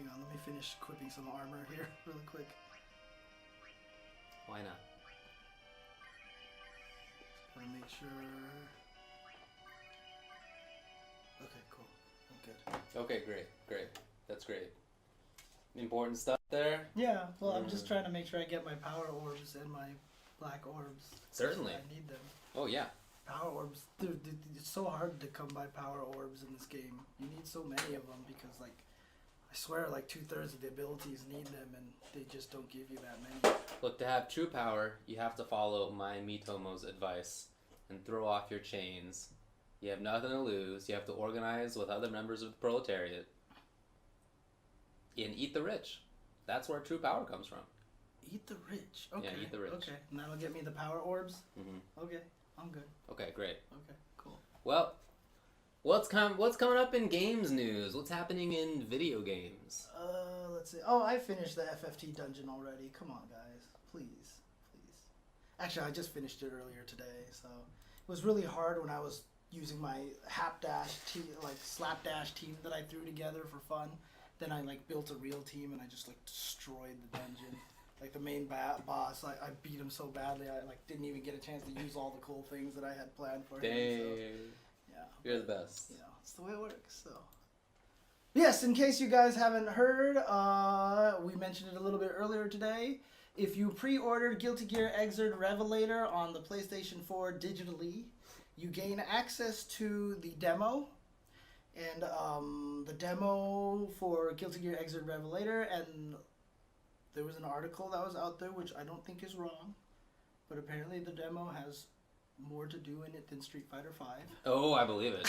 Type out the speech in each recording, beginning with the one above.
Hang on, let me finish equipping some armor here really quick. Why not? Just gotta make sure. Okay, cool. I'm good. Okay, great. That's great. Important stuff there? Yeah, well, I'm just trying to make sure I get my power orbs and my black orbs. Certainly. I need them. Oh, yeah. Power orbs. Dude, it's so hard to come by power orbs in this game. You need so many of them because, like, I swear, like, 2/3 of the abilities need them, and they just don't give you that many. Look, to have true power, you have to follow my Mitomo's advice and throw off your chains. You have nothing to lose. You have to organize with other members of the proletariat. And eat the rich. That's where true power comes from. Eat the rich. Okay. Yeah, eat the rich. Okay, and that'll get me the power orbs? Mm-hmm. Okay, I'm good. Okay, great. Okay, cool. Well, what's coming up in games news? What's happening in video games? Let's see. Oh, I finished the FFT dungeon already. Come on, guys. Please. Actually, I just finished it earlier today, so it was really hard when I was using my slapdash team that I threw together for fun. Then I built a real team and I just destroyed the dungeon. Like the main boss, I beat him so badly I didn't even get a chance to use all the cool things that I had planned for him. Dang. So, yeah. You're the best. It's the way it works. So. Yes, in case you guys haven't heard, we mentioned it a little bit earlier today. If you pre-ordered Guilty Gear Xrd Revelator on the PlayStation 4 digitally, you gain access to the demo. And the demo for Guilty Gear Xrd Revelator, and there was an article that was out there, which I don't think is wrong, but apparently the demo has more to do in it than Street Fighter V. Oh, I believe it.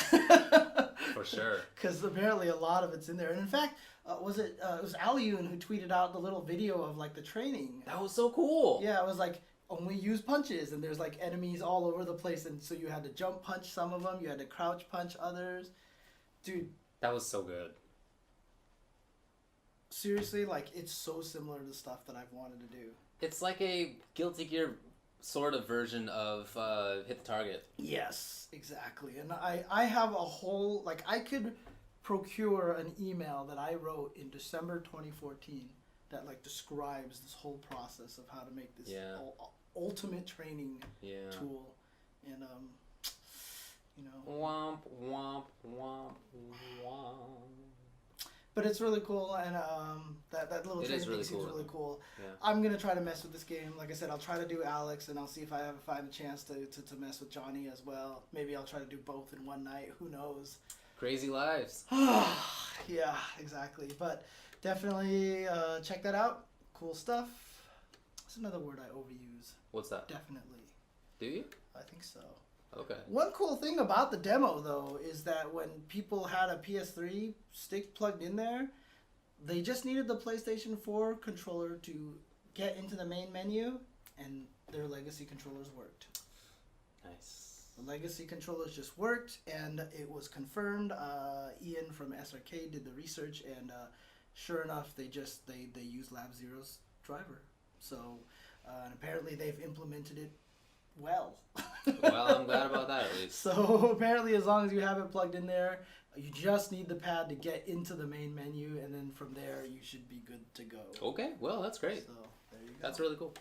For sure. Because apparently a lot of it's in there. And in fact, it was Alyun who tweeted out the little video of the training. That was so cool. Yeah, it was only use punches, and there's enemies all over the place, and so you had to jump punch some of them, you had to crouch punch others. Dude, that was so good. Seriously, it's so similar to the stuff that I've wanted to do. It's like a Guilty Gear sort of version of Hit the Target. Yes, exactly. And I have a whole, I could procure an email that I wrote in December 2014 that describes this whole process of how to make this ultimate training tool. And Womp, womp, womp, womp. But it's really cool, and that little training thing seems really cool. Yeah. I'm going to try to mess with this game. Like I said, I'll try to do Alex, and I'll see if I ever find a chance to mess with Johnny as well. Maybe I'll try to do both in one night. Who knows? Crazy lives. Yeah, exactly. But definitely check that out. Cool stuff. That's another word I overuse. What's that? Definitely. Do you? I think so. Okay. One cool thing about the demo, though, is that when people had a PS3 stick plugged in there, they just needed the PlayStation 4 controller to get into the main menu, and their legacy controllers worked. Nice. The legacy controllers just worked, and it was confirmed. Ian from SRK did the research, and sure enough, they used Lab Zero's driver. So, and apparently they've implemented it well. Well, I'm glad about that at least. So apparently as long as you have it plugged in there, you just need the pad to get into the main menu, and then from there you should be good to go. Okay, well that's great. So there you go. That's really cool.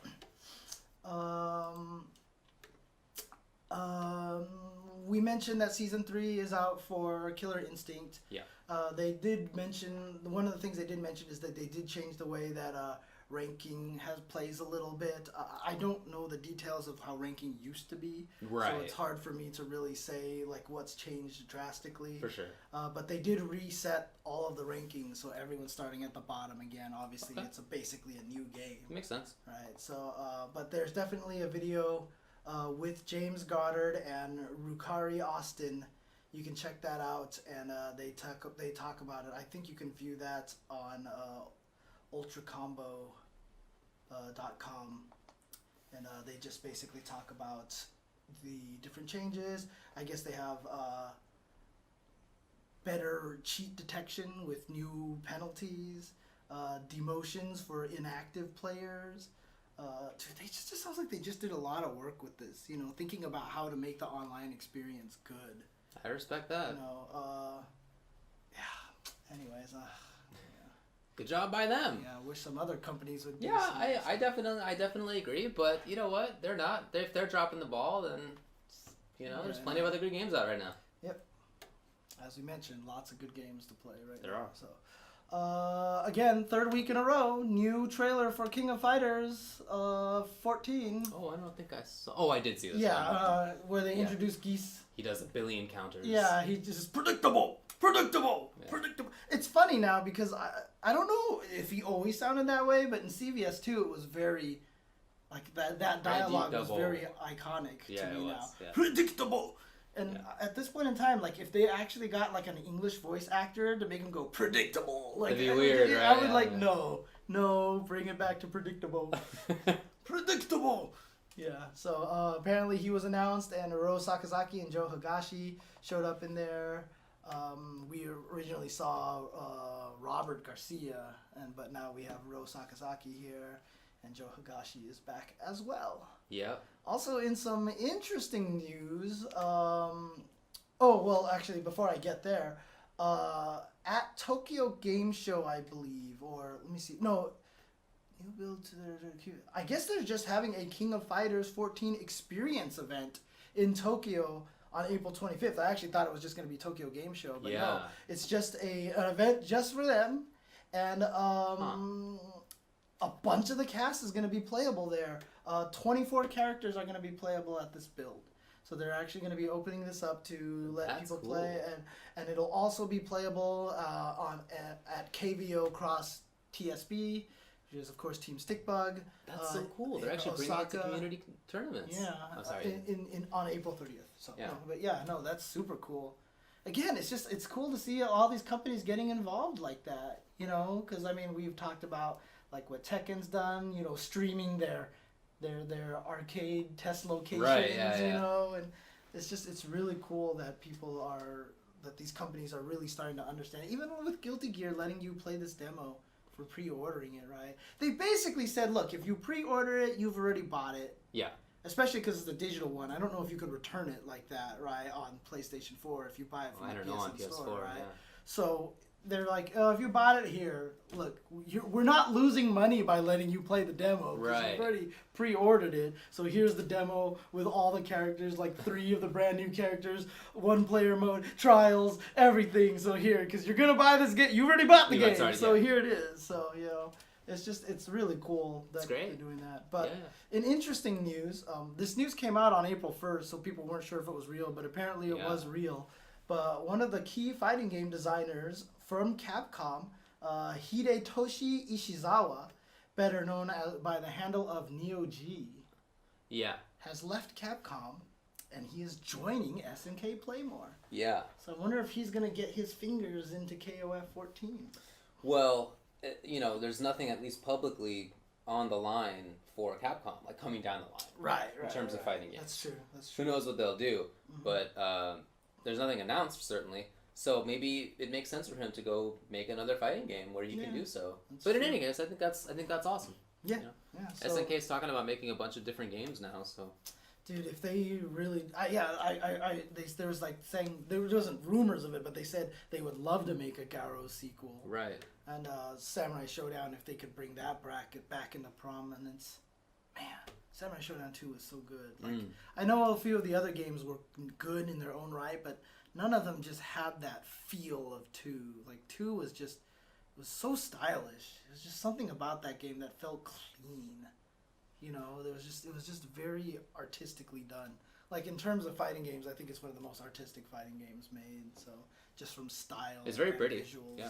We mentioned that season 3 is out for Killer Instinct. Yeah. They did mention, one of the things they did mention is that they did change the way that ranking plays a little bit. I don't know the details of how ranking used to be, right? So it's hard for me to really say what's changed drastically. For sure. But they did reset all of the rankings, so everyone's starting at the bottom again. Obviously, it's basically a new game. Makes sense. Right. So, but there's definitely a video with James Goddard and Rukari Austin. You can check that out, and they talk about it. I think you can view that on ultracombo.com, and they just basically talk about the different changes. I guess they have better cheat detection with new penalties, demotions for inactive players. Dude, they just sounds like they just did a lot of work with this, thinking about how to make the online experience good. I respect that. Yeah. Anyways, good job by them. Yeah, I wish some other companies would. Yeah, I definitely agree. But you know what? They're not. If they're dropping the ball, then there's plenty of other good games out right now. Yep. As we mentioned, lots of good games to play right now. There are. So, again, third week in a row, new trailer for King of Fighters 14. Oh, I don't think I saw. Oh, I did see this. Yeah, where they introduce Geese. He does 1 billion counters. Yeah, he just predictable. It's funny now because I don't know if he always sounded that way, but in CVS 2 it was very like that dialogue was very iconic to me now. Yeah. Predictable. And at this point in time, like if they actually got like an English voice actor to make him go predictable, like that'd be weird, right? I would no, bring it back to predictable. Predictable. Yeah. So apparently he was announced, and Ro Sakazaki and Joe Higashi showed up in there. We originally saw Robert Garcia, but now we have Ro Sakazaki here, and Joe Higashi is back as well. Yeah. Also, in some interesting news, actually, before I get there, at Tokyo Game Show, I believe, or let me see, no, new build to I guess they're just having a King of Fighters 14 experience event in Tokyo on April 25th. I actually thought it was just going to be Tokyo Game Show, but no, it's just an event just for them, and a bunch of the cast is going to be playable there. 24 characters are going to be playable at this build. So they're actually going to be opening this up to let people play, and it'll also be playable at KVO Cross TSB, which is of course Team Stickbug. That's so cool. They're actually bringing it to community tournaments. Yeah, on April 30th. So that's super cool. Again, it's cool to see all these companies getting involved like that. Because I mean we've talked about like what Tekken's done. Streaming their arcade test locations, and it's really cool that these companies are really starting to understand. Even with Guilty Gear letting you play this demo for pre-ordering it, right? They basically said, look, if you pre-order it, you've already bought it. Yeah. Especially because it's the digital one. I don't know if you could return it like that, right, on PlayStation 4 if you buy it from the PSN store, right? Yeah. So they're like, oh, if you bought it here, look, we're not losing money by letting you play the demo. Right. You've already pre-ordered it. So here's the demo with all the characters, like 3 of the brand new characters, 1-player mode, trials, everything. So here, because you're going to buy this game. You already bought the game. So here it is. So, it's really cool that they're doing that. But in interesting news, this news came out on April 1st, so people weren't sure if it was real, but apparently it was real. But one of the key fighting game designers from Capcom, Hidetoshi Ishizawa, better known by the handle of Neo G, has left Capcom, and he is joining SNK Playmore. Yeah. So I wonder if he's going to get his fingers into KOF 14. Well, there's nothing, at least publicly, on the line for Capcom, like coming down the line. Right. In terms of fighting games. That's true. Who knows what they'll do, but there's nothing announced, certainly. So maybe it makes sense for him to go make another fighting game where he can do so. But in any case, I think that's awesome. Yeah. So, SNK's talking about making a bunch of different games now, so. Dude, if they really, there was like saying, there wasn't rumors of it, but they said they would love to make a Garo sequel. Right. And Samurai Showdown, if they could bring that bracket back into prominence. Man, Samurai Showdown 2 was so good. Like, I know a few of the other games were good in their own right, but none of them just had that feel of 2. Like 2 was just, it was so stylish. It was just something about that game that felt clean. It was just very artistically done. Like in terms of fighting games, I think it's one of the most artistic fighting games made. So just from style, it's very pretty. Visuals, yeah,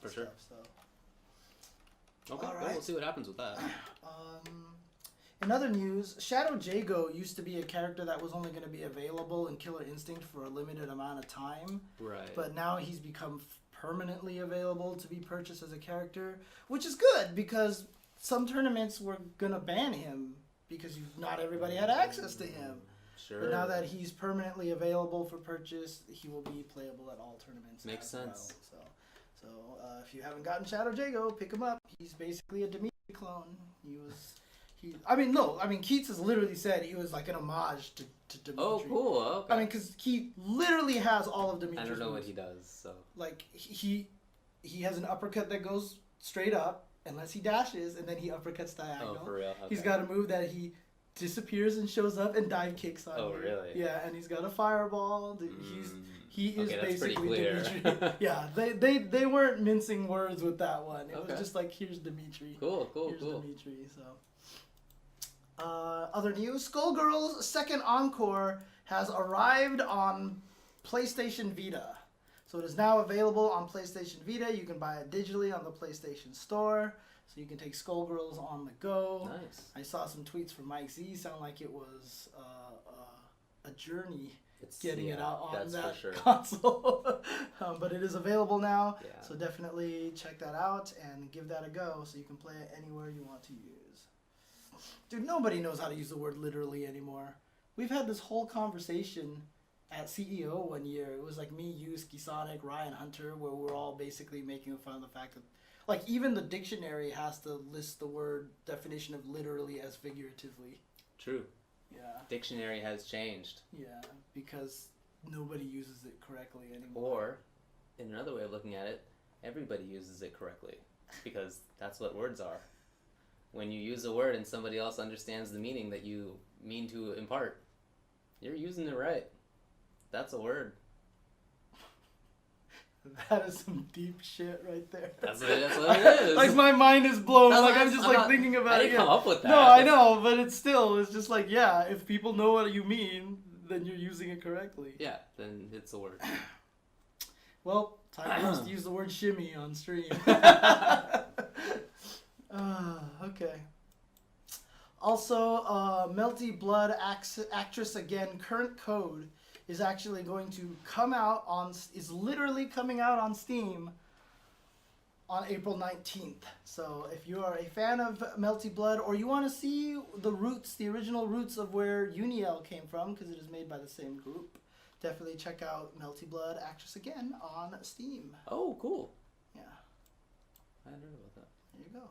for sure. So. Okay, well, we'll see what happens with that. In other news, Shadow Jago used to be a character that was only going to be available in Killer Instinct for a limited amount of time. Right. But now he's become permanently available to be purchased as a character, which is good because some tournaments were going to ban him because not everybody had access to him. Sure. But now that he's permanently available for purchase, he will be playable at all tournaments. Makes sense. Well. So if you haven't gotten Shadow Jago, pick him up. He's basically a Dimitri clone. Keats has literally said he was like an homage to Dimitri. Oh, cool. Okay. Because he literally has all of Dimitri's I don't know moves. what he does, so. Like, he has an uppercut that goes straight up unless he dashes, and then he uppercuts diagonal. Oh, for real? Okay. He's got a move that he disappears and shows up and dive kicks on you. Oh, really? Yeah, and he's got a fireball. He is basically Dimitri. Yeah, they weren't mincing words with that one. It was just like, here's Dimitri. Cool. Here's Dimitri. So, other news: Skullgirls' second encore has arrived on PlayStation Vita. So it is now available on PlayStation Vita. You can buy it digitally on the PlayStation Store. So you can take Skullgirls on the go. Nice. I saw some tweets from Mike Z. Sound like it was a journey getting it out on that console. But it is available now. Yeah. So definitely check that out and give that a go so you can play it anywhere you want to use. Dude, nobody knows how to use the word literally anymore. We've had this whole conversation at CEO one year. It was like me, you, Skisonic, Ryan Hunter, where we're all basically making fun of the fact that, like, even the dictionary has to list the word definition of literally as figuratively. True. Yeah. Dictionary has changed. Yeah, because nobody uses it correctly anymore. Or, in another way of looking at it, everybody uses it correctly, because that's what words are. When you use a word and somebody else understands the meaning that you mean to impart, you're using it right. That's a word. That is some deep shit right there. That's what it is. Like, my mind is blown. Like, I'm just thinking about it. I didn't come up with that. No, I know, but it's just like, yeah, if people know what you mean, then you're using it correctly. Yeah, then it's a word. Well, time for us to use the word shimmy on stream. Okay. Also, Melty Blood Actress Again current code is actually going to come out is literally coming out on Steam on April 19th. So if you are a fan of Melty Blood, or you want to see the original roots of where Uniel came from, because it is made by the same group, definitely check out Melty Blood Actress Again on Steam. Oh, cool. Yeah. I didn't know about that. There you go.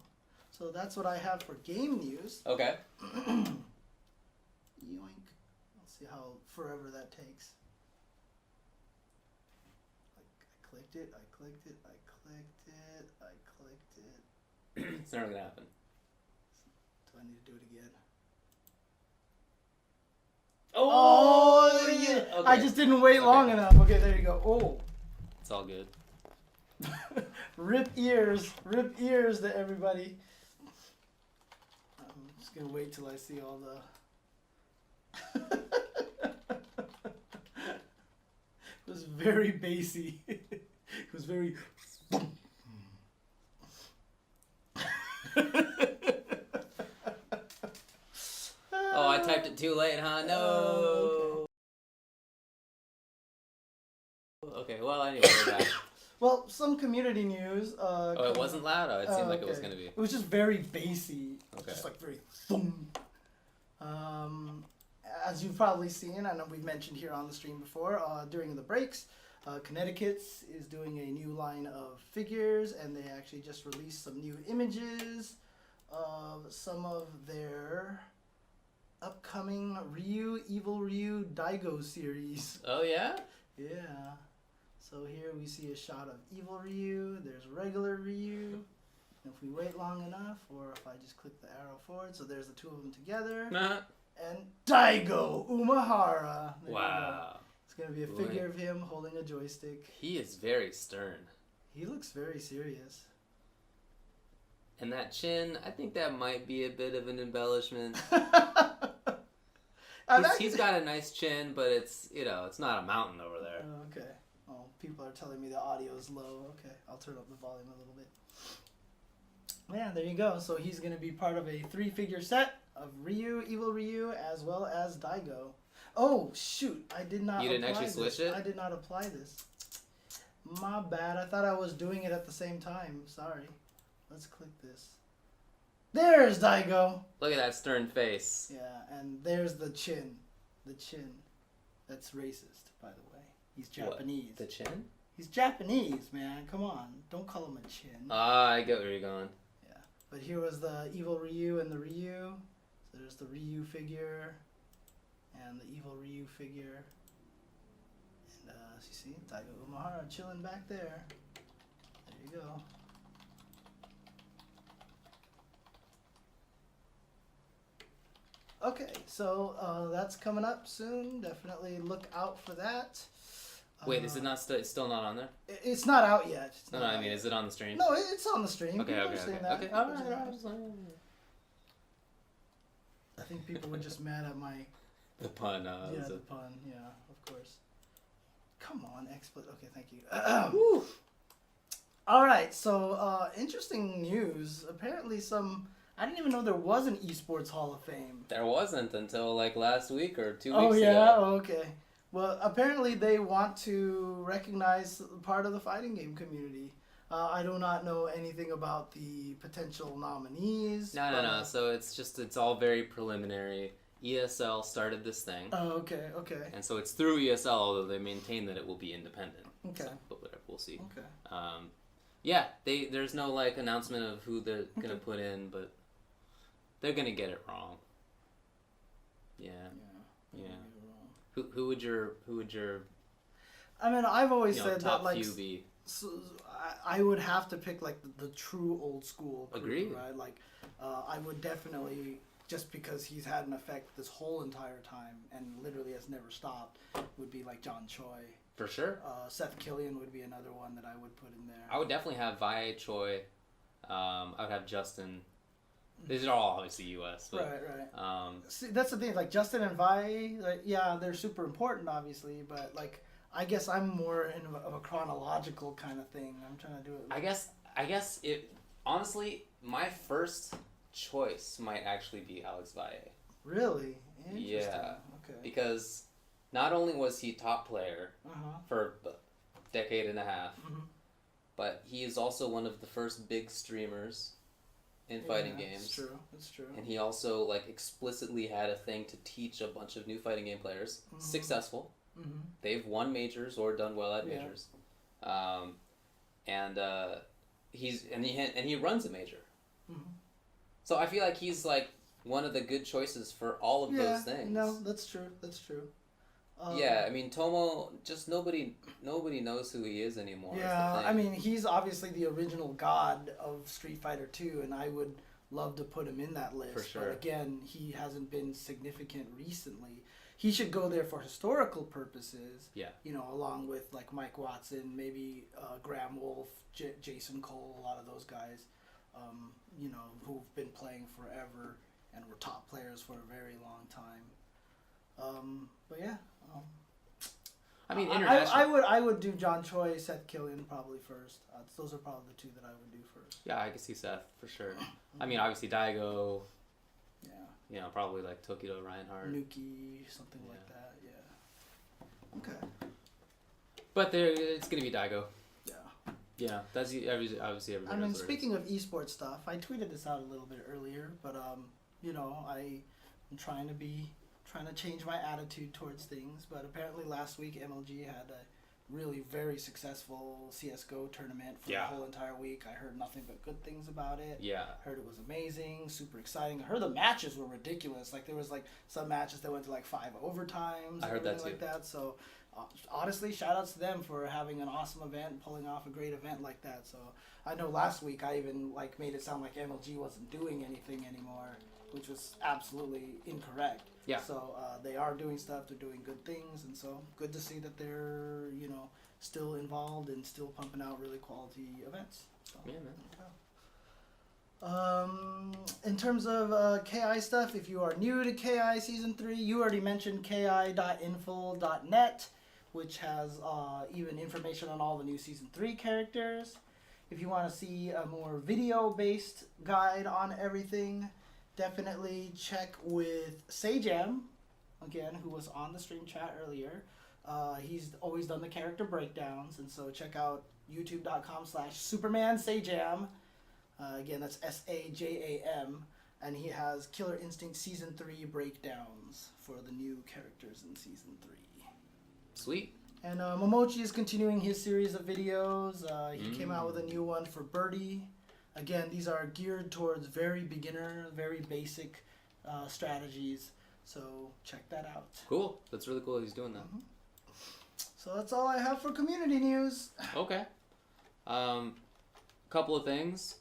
So that's what I have for game news. Okay. Yoink. Let's see how forever that takes. I clicked it. It's never gonna happen. Do I need to do it again? Oh yeah. Okay. I just didn't wait long enough. Okay, there you go. Oh. It's all good. Rip ears to everybody. I'm just gonna wait till I see all the. It was very bassy. It was very. Oh, I typed it too late, huh? No. Okay, well, anyway, we're back. Well, some community news. Oh, it wasn't loud? Oh, it seemed like it was going to be. It was just very bassy. Okay. Just like very thump. As you've probably seen, I know we've mentioned here on the stream before, during the breaks, Connecticut's is doing a new line of figures, and they actually just released some new images of some of their upcoming Evil Ryu Daigo series. Oh, yeah? Yeah. So here we see a shot of Evil Ryu, there's regular Ryu. And if we wait long enough, or if I just click the arrow forward, so there's the two of them together. And Daigo Umehara. There wow. It's going to be a figure of him holding a joystick. He is very stern. He looks very serious. And that chin, I think that might be a bit of an embellishment. He's got a nice chin, but it's not a mountain over there. Oh, okay. Oh, people are telling me the audio is low. Okay, I'll turn up the volume a little bit. Yeah, there you go. So he's going to be part of a 3-figure set of Ryu, Evil Ryu, as well as Daigo. Oh, shoot. I did not You didn't actually switch it? I did not apply this. My bad. I thought I was doing it at the same time. Sorry. Let's click this. There's Daigo. Look at that stern face. Yeah, and there's the chin. The chin. That's racist, by the way. He's Japanese. What? The chin? He's Japanese, man. Come on. Don't call him a chin. Ah, I get where you're going. Yeah. But here was the Evil Ryu and the Ryu. So there's the Ryu figure and the Evil Ryu figure. And as you see, Daigo Umehara chilling back there. There you go. Okay, so that's coming up soon. Definitely look out for that. Wait, is it not? It's still not on there? It's not out yet. No, I mean, is it on the stream? No, it's on the stream. Okay. All right. I think people were just mad at my... The pun. Yeah, the pun. Yeah, of course. Come on, explicit. Okay, thank you. All right, so interesting news. Apparently I didn't even know there was an Esports Hall of Fame. There wasn't until like last week or 2 weeks ago. ago. Okay. Well, apparently they want to recognize part of the fighting game community. I do not know anything about the potential nominees. No. So it's all very preliminary. ESL started this thing. Oh, okay. And so it's through ESL, although they maintain that it will be independent. Okay. So, but whatever, we'll see. Okay. Yeah, there's no like announcement of who they're gonna put in, but they're gonna get it wrong. Yeah. Who would your I mean, I've always said top that like few be? So I would have to pick like the true old school crew, Agreed. right? Like I would definitely, just because he's had an effect this whole entire time and literally has never stopped, would be like John Choi. For sure. Seth Killian would be another one that I would put in there. I would definitely have Vi Choi. I would have Justin. These are all obviously U.S. But, right. See, that's the thing. Like Justin and Vi, like, yeah, they're super important, obviously, but like I guess I'm more of a chronological kind of thing. I'm trying to do it. I guess it. Honestly, my first choice might actually be Alex Valle. Really? Interesting. Yeah. Okay. Because not only was he top player for a decade and a half, but he is also one of the first big streamers in fighting games. That's true. And he also like explicitly had a thing to teach a bunch of new fighting game players. Successful. They've won majors or done well at majors. He runs a major. So I feel like he's like one of the good choices for all of those things. No, that's true. Yeah, I mean Tomo, just nobody knows who he is anymore. Yeah, I mean he's obviously the original god of Street Fighter 2, and I would love to put him in that list. For sure. But again, he hasn't been significant recently. He should go there for historical purposes. Yeah. You know, along with like Mike Watson, maybe Graham Wolf, Jason Cole, a lot of those guys, you know, who've been playing forever and were top players for a very long time. But yeah. I mean, international. I would do John Choi, Seth Killian probably first. Those are probably the two that I would do first. Yeah, I can see Seth for sure. I mean, obviously Daigo. Yeah. You know, probably like Tokido Reinhardt. Nuki, something like that. Yeah. Okay. But it's gonna be Daigo. Yeah. Yeah, that's obviously everybody. I mean, knows speaking of esports stuff, I tweeted this out a little bit earlier, but you know, I'm trying to change my attitude towards things. But apparently last week MLG had a really very successful CS:GO tournament for the whole entire week. I heard nothing but good things about it. Yeah. Heard it was amazing, super exciting. I heard the matches were ridiculous. Like there was like some matches that went to like 5 overtimes. I heard that too. Like that. So honestly, shout outs to them for having an awesome event and pulling off a great event like that. So I know last week I even like made it sound like MLG wasn't doing anything anymore, which was absolutely incorrect. Yeah. So they are doing stuff. They're doing good things, and so good to see that they're still involved and still pumping out really quality events. So, yeah, man. In terms of KI stuff, if you are new to KI Season 3, you already mentioned ki.info.net, which has even information on all the new Season 3 characters. If you want to see a more video-based guide on everything, definitely check with Sajam, again, who was on the stream chat earlier. He's always done the character breakdowns, and so check out youtube.com/SupermanSajam. Again, that's SAJAM, and he has Killer Instinct Season 3 breakdowns for the new characters in Season 3. Sweet. And Momochi is continuing his series of videos. He came out with a new one for Birdie. Again, these are geared towards very beginner, very basic strategies. So check that out. Cool. That's really cool that he's doing that. So that's all I have for community news. Okay. Couple of things.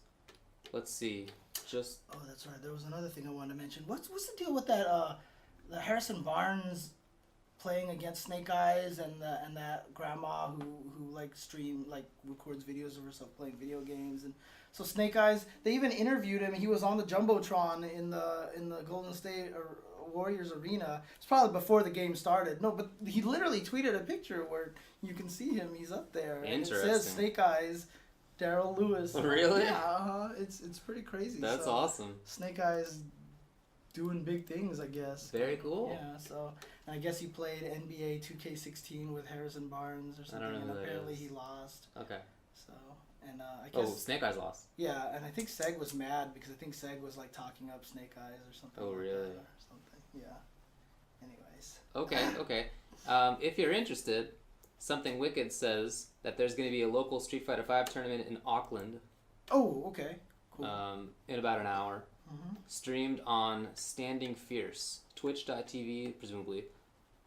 Let's see. Just Oh, that's right. There was another thing I wanted to mention. What's the deal with that? The Harrison Barnes playing against Snake Eyes and that grandma who like records videos of herself playing video games. And so Snake Eyes, they even interviewed him. He was on the jumbotron in the Golden State Warriors arena. It's probably before the game started. No, but he literally tweeted a picture where you can see him. He's up there. Interesting. And it says Snake Eyes, Daryl Lewis. Really? Yeah, it's pretty crazy. That's awesome. Snake Eyes doing big things, I guess. Very cool. Yeah, so and I guess he played NBA 2K16 with Harrison Barnes or something, and apparently he lost. Okay. So and I guess Snake Eyes lost. Yeah, and I think Seg was mad because I think Seg was like talking up Snake Eyes or something. Oh, really? Like that or something. Yeah. Anyways. Okay. If you're interested, Something Wicked says that there's going to be a local Street Fighter V tournament in Auckland. Oh, okay. Cool. In about an hour. Mm-hmm. Streamed on Standing Fierce, twitch.tv presumably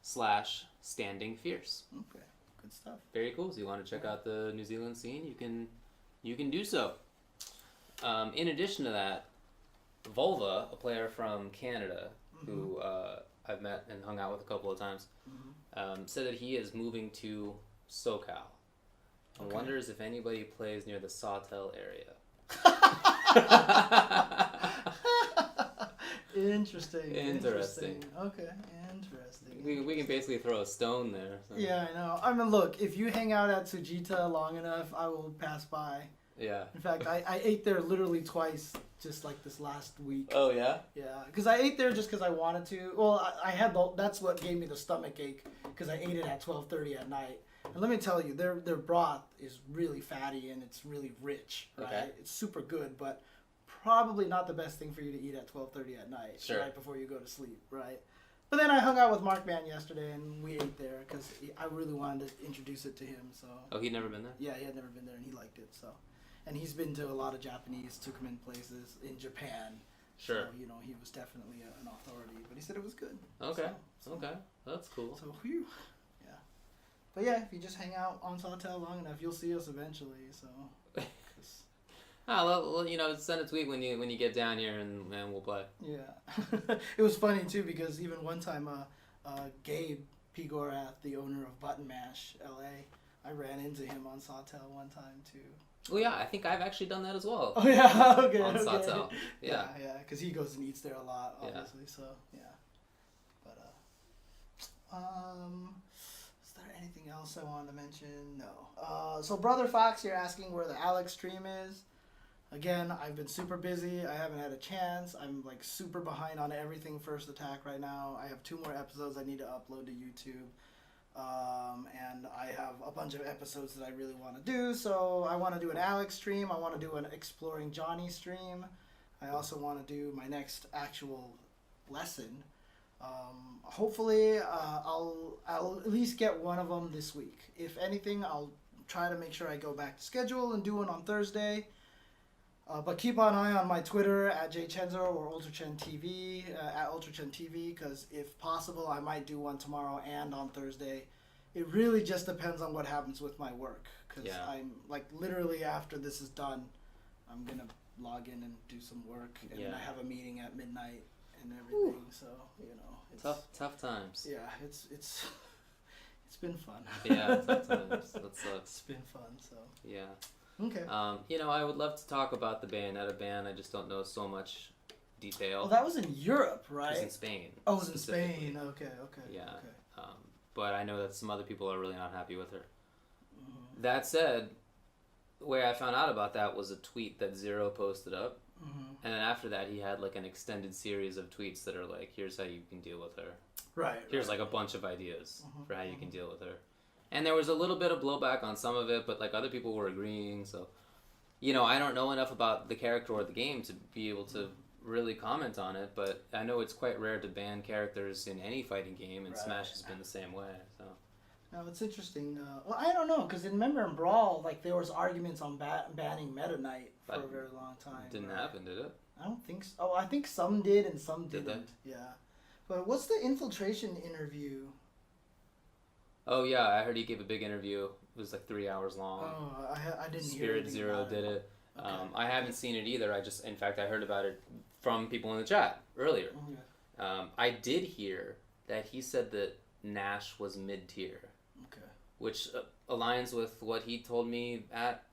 /Standing Fierce. Okay, good stuff. Very cool. So you want to check out the New Zealand scene, you can do so. In addition to that, Volva, a player from Canada, who I've met and hung out with a couple of times, said that he is moving to SoCal and wonders if anybody plays near the Sawtell area. Interesting. Okay, interesting. We can basically throw a stone there. So. Yeah, I know. I mean, look, if you hang out at Tsujita long enough, I will pass by. Yeah. In fact, I ate there literally twice just like this last week. Oh, yeah? Yeah, because I ate there just because I wanted to. Well, I had that's what gave me the stomach ache because I ate it at 12:30 at night. And let me tell you, their broth is really fatty and it's really rich, right? Okay. It's super good, but probably not the best thing for you to eat at 12:30 at night, right before you go to sleep, right? But then I hung out with Mark Man yesterday and we ate there because I really wanted to introduce it to him. So. Oh, he'd never been there? Yeah, he had never been there and he liked it. So, and he's been to a lot of Japanese, took him in places in Japan. Sure. So, he was definitely an authority, but he said it was good. Okay. So, okay. That's cool. So, whew. Yeah. But yeah, if you just hang out on Sawtell long enough, you'll see us eventually. So. Send a tweet when you get down here and we'll play. Yeah. It was funny too because even one time, Gabe Pigorath, the owner of Button Mash LA, I ran into him on Sawtell one time too. Oh yeah, I think I've actually done that as well. Oh yeah, okay. On Sawtell. Yeah. Yeah, because he goes and eats there a lot, obviously. Yeah. So yeah. But is there anything else I wanted to mention? No. So Brother Fox, you're asking where the Alex stream is. Again, I've been super busy. I haven't had a chance. I'm like super behind on everything First Attack right now. I have 2 more episodes I need to upload to YouTube. And I have a bunch of episodes that I really want to do. So I want to do an Alex stream. I want to do an Exploring Johnny stream. I also want to do my next actual lesson. Hopefully, I'll at least get one of them this week. If anything, I'll try to make sure I go back to schedule and do one on Thursday. But keep an eye on my Twitter at jchensor or UltraChenTV at UltraChenTV because if possible, I might do one tomorrow and on Thursday. It really just depends on what happens with my work because I'm like literally after this is done, I'm gonna log in and do some work and I have a meeting at midnight and everything. Ooh. So it's tough times. Yeah, it's been fun. Yeah, tough times. That sucks. It's been fun. So yeah. Okay. I would love to talk about the Bayonetta ban. I just don't know so much detail. Well, that was in Europe, right? It was in Spain. Oh, it was in Spain. Okay. Yeah. Okay. But I know that some other people are really not happy with her. Mm-hmm. That said, the way I found out about that was a tweet that Zero posted up. Mm-hmm. And then after that, he had like an extended series of tweets that are like, here's how you can deal with her. Right. Here's like a bunch of ideas for how you can deal with her. And there was a little bit of blowback on some of it, but like other people were agreeing. So, I don't know enough about the character or the game to be able to really comment on it. But I know it's quite rare to ban characters in any fighting game, and Smash has been the same way. So. No, it's interesting. Well, I don't know, because remember in Brawl, like there was arguments on banning Meta Knight for a very long time. Didn't happen, did it? I don't think so. Oh, I think some did and some didn't. Did they? Yeah. But what's the Infiltration interview? Oh yeah, I heard he gave a big interview. It was like 3 hours long. Oh, I didn't hear Spirit Zero did it. Okay. I haven't seen it either. In fact, I heard about it from people in the chat earlier. Okay. I did hear that he said that Nash was mid-tier. Okay. Which aligns with what he told me at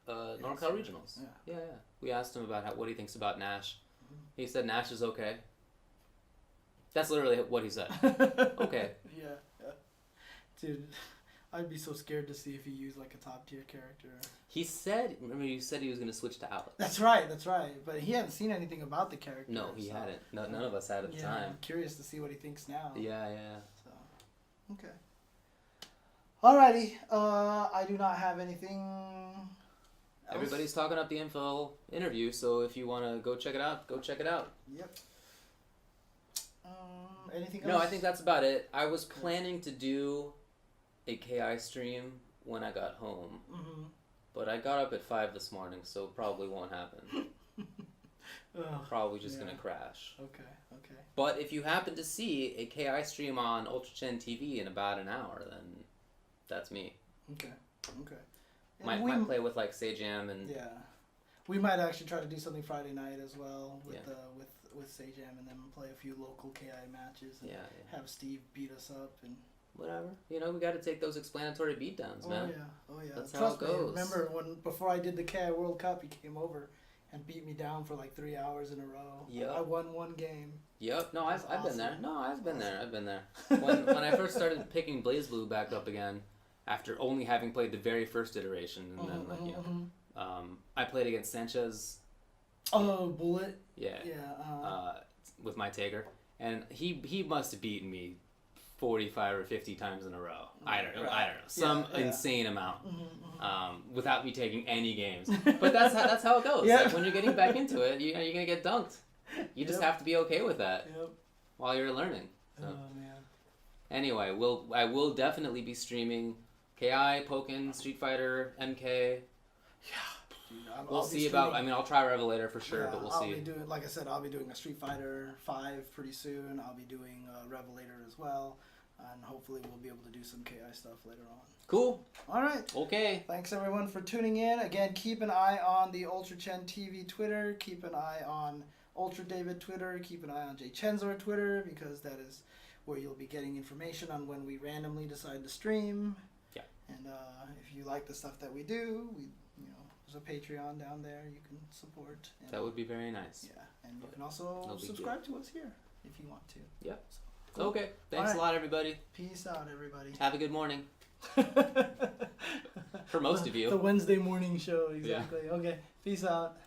NorCal Regionals. Yeah. We asked him about what he thinks about Nash. Mm-hmm. He said Nash is okay. That's literally what he said. Okay. Yeah. Dude, I'd be so scared to see if he used like a top tier character. He said, remember you said he was going to switch to Alex. That's right. But he hadn't seen anything about the character. No, he hadn't. None of us had at the time. I'm curious to see what he thinks now. Yeah. So, okay. Alrighty. I do not have anything else. Everybody's talking up the info interview, so if you want to go check it out, go check it out. Yep. Anything else? No, I think that's about it. I was planning to do a KI stream when I got home, but I got up at 5 this morning, so probably won't happen. Probably just gonna crash. Okay. But if you happen to see a KI stream on UltraChenTV in about an hour, then that's me. Okay. Might play with like Sajam and we might actually try to do something Friday night as well with Sajam, and then play a few local KI matches. And have Steve beat us up and whatever. We got to take those explanatory beatdowns, man. Oh yeah. That's Trust how it goes. Remember before I did the KI World Cup, he came over and beat me down for like 3 hours in a row. Yep. I won one game. Yep. No, I've been there. No, I've been there. When I first started picking BlazBlue back up again, after only having played the very first iteration, and then I played against Sanchez. Oh, Bullet. Yeah. With my Taker, and he must have beaten me 45 or 50 times in a row. I don't know. Some insane amount. Without me taking any games. But that's how it goes. Yeah. Like when you're getting back into it, you're gonna get dunked. You just have to be okay with that while you're learning. So. Oh man. Anyway, I will definitely be streaming KI, Pokken, Street Fighter, MK. We'll see about. I'll try Revelator for sure, but we'll see. I'll be doing, like I said, I'll be doing a Street Fighter 5 pretty soon. I'll be doing Revelator as well, and hopefully we'll be able to do some KI stuff later on. Cool. All right. Okay. Thanks everyone for tuning in. Again, keep an eye on the UltraChenTV Twitter. Keep an eye on UltraDavid Twitter. Keep an eye on jchensor Twitter, because that is where you'll be getting information on when we randomly decide to stream. Yeah. And if you like the stuff that we do, there's a Patreon down there you can support. That would be very nice. Yeah, and you can also subscribe to us here if you want to. Yep. So, cool. Okay. Thanks a lot, everybody. Peace out, everybody. Have a good morning. For most of you. The Wednesday morning show, exactly. Yeah. Okay, peace out.